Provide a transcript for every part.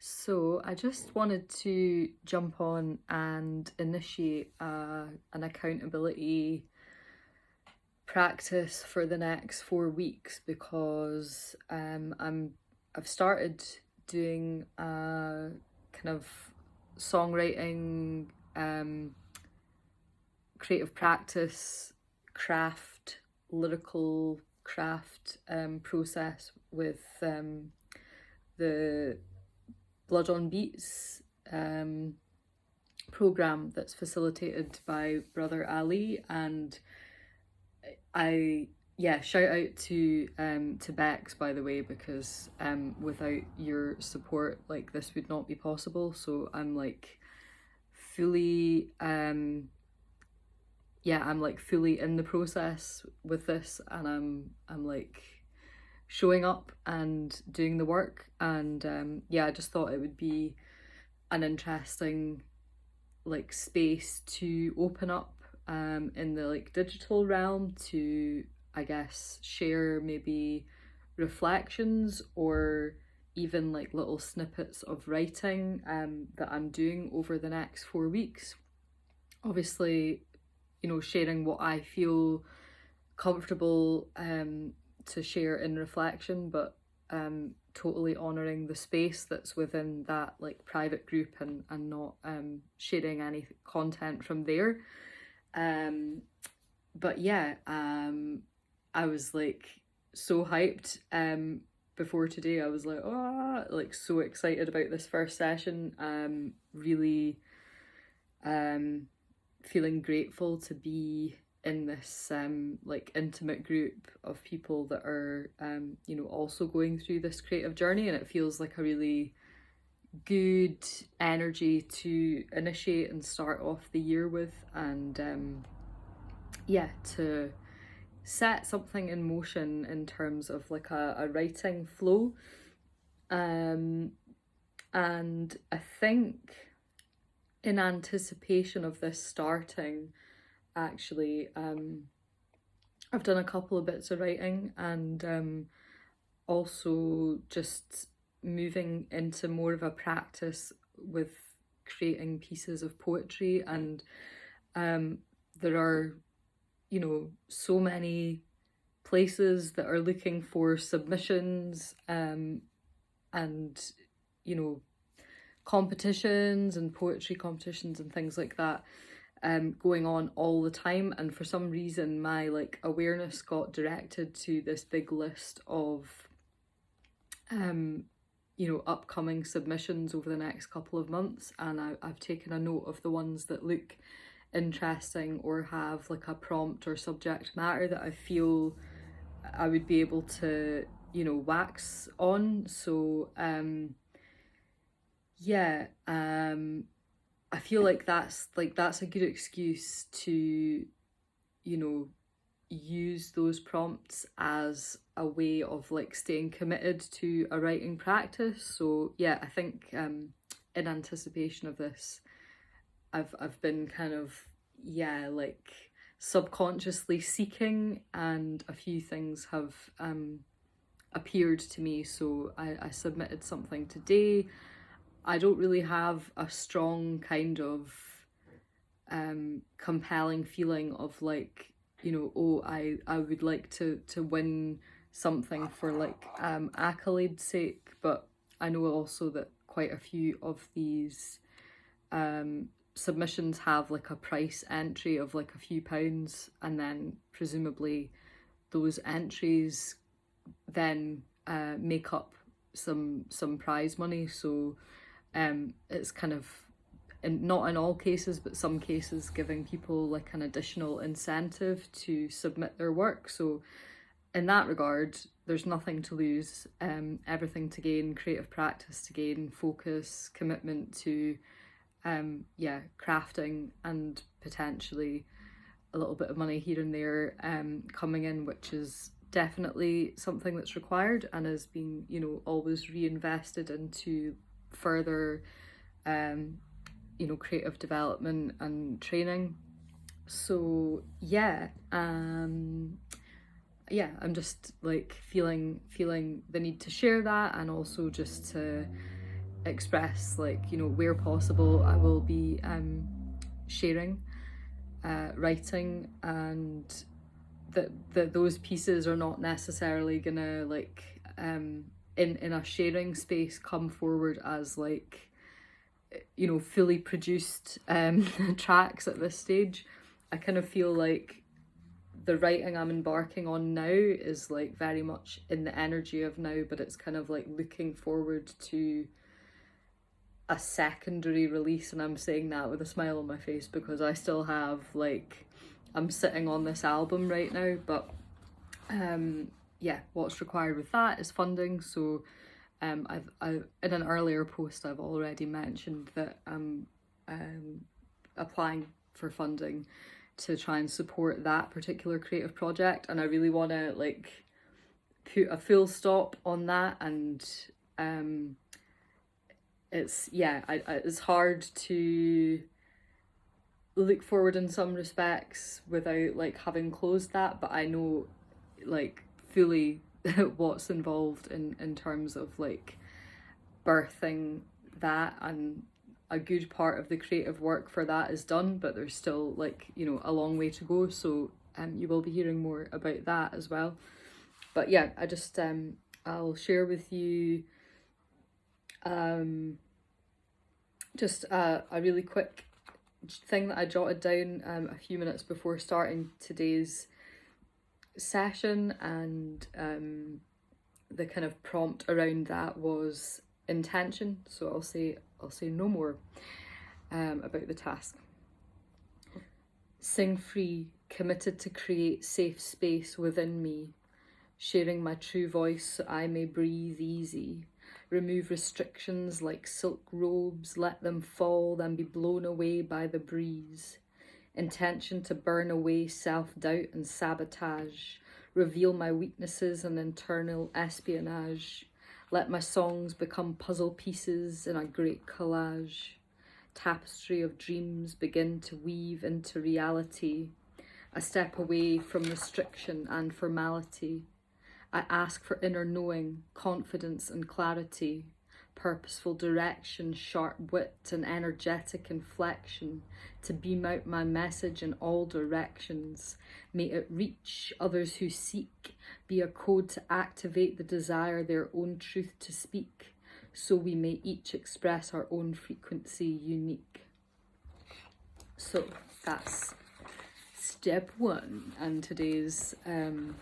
So I just wanted to jump on and initiate an accountability practice for the next 4 weeks because I've started doing a kind of songwriting, creative practice, craft, lyrical craft process with the Blood on Beats program that's facilitated by Brother Ali. And shout out to Bex, by the way, because without your support, like, this would not be possible. So I'm like fully I'm like fully in the process with this, and I'm like showing up and doing the work. And I just thought it would be an interesting like space to open up in the like digital realm to, I guess, share maybe reflections or even like little snippets of writing that I'm doing over the next 4 weeks. Obviously, sharing what I feel comfortable to share in reflection, but totally honouring the space that's within that like private group, and not sharing any content from there. But yeah, I was like so hyped before today. I was like, oh, like so excited about this first session. Really feeling grateful to be in this like intimate group of people that are also going through this creative journey, and it feels like a really good energy to initiate and start off the year with. And to set something in motion in terms of like a writing flow. And I think in anticipation of this starting, actually, I've done a couple of bits of writing, and also just moving into more of a practice with creating pieces of poetry. And there are, so many places that are looking for submissions, and competitions and poetry competitions and things like that going on all the time. And for some reason my like awareness got directed to this big list of upcoming submissions over the next couple of months, and I've taken a note of the ones that look interesting or have like a prompt or subject matter that I feel I would be able to wax on. So I feel like that's a good excuse to use those prompts as a way of like staying committed to a writing practice. So yeah, I think in anticipation of this, I've been kind of like subconsciously seeking, and a few things have appeared to me. So I submitted something today. I don't really have a strong kind of compelling feeling of like, I would like to win something for like accolade sake. But I know also that quite a few of these submissions have like a price entry of like a few pounds, and then presumably those entries then make up some prize money. So it's kind of, and not in all cases, but some cases, giving people like an additional incentive to submit their work. So in that regard, there's nothing to lose, everything to gain: creative practice to gain, focus, commitment to crafting, and potentially a little bit of money here and there coming in, which is definitely something that's required and is being always reinvested into further creative development and training. So I'm just like feeling the need to share that, and also just to express, like, you know, where possible, I will be sharing writing, and that those pieces are not necessarily gonna, like, in a sharing space, come forward as, like, you know, fully produced tracks at this stage. I kind of feel like the writing I'm embarking on now is, like, very much in the energy of now, but it's kind of like looking forward to a secondary release, and I'm saying that with a smile on my face because I still have, like, I'm sitting on this album right now, but yeah, what's required with that is funding. So I've in an earlier post I've already mentioned that I'm applying for funding to try and support that particular creative project, and I really want to, like, put a full stop on that. And it's, yeah, it's hard to look forward in some respects without, like, having closed that, but I know, like, fully what's involved in terms of, like, birthing that, and a good part of the creative work for that is done, but there's still, like, you know, a long way to go. So you will be hearing more about that as well. But yeah, I just I'll share with you just a really quick thing that I jotted down a few minutes before starting today's session, and the kind of prompt around that was intention. So I'll say no more about the task. Sing free, committed to create safe space within me, sharing my true voice so I may breathe easy. Remove restrictions like silk robes, let them fall, then be blown away by the breeze. Intention to burn away self-doubt and sabotage, reveal my weaknesses and internal espionage. Let my songs become puzzle pieces in a great collage. Tapestry of dreams begin to weave into reality. A step away from restriction and formality. I ask for inner knowing, confidence and clarity, purposeful direction, sharp wit and energetic inflection, to beam out my message in all directions. May it reach others who seek, be a code to activate the desire, their own truth to speak, so we may each express our own frequency unique. So that's step one, and today's and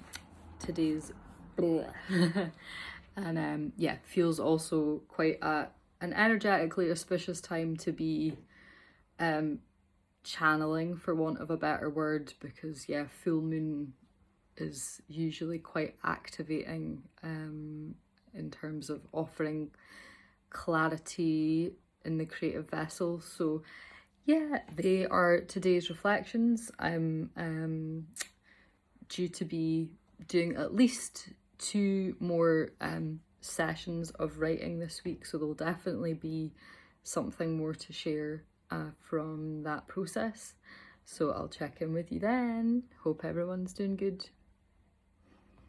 yeah, feels also quite an energetically auspicious time to be channeling, for want of a better word, because yeah, full moon is usually quite activating in terms of offering clarity in the creative vessel. So yeah, they are today's reflections. I'm due to be doing at least 2 more sessions of writing this week, so there'll definitely be something more to share from that process. So I'll check in with you then. Hope everyone's doing good.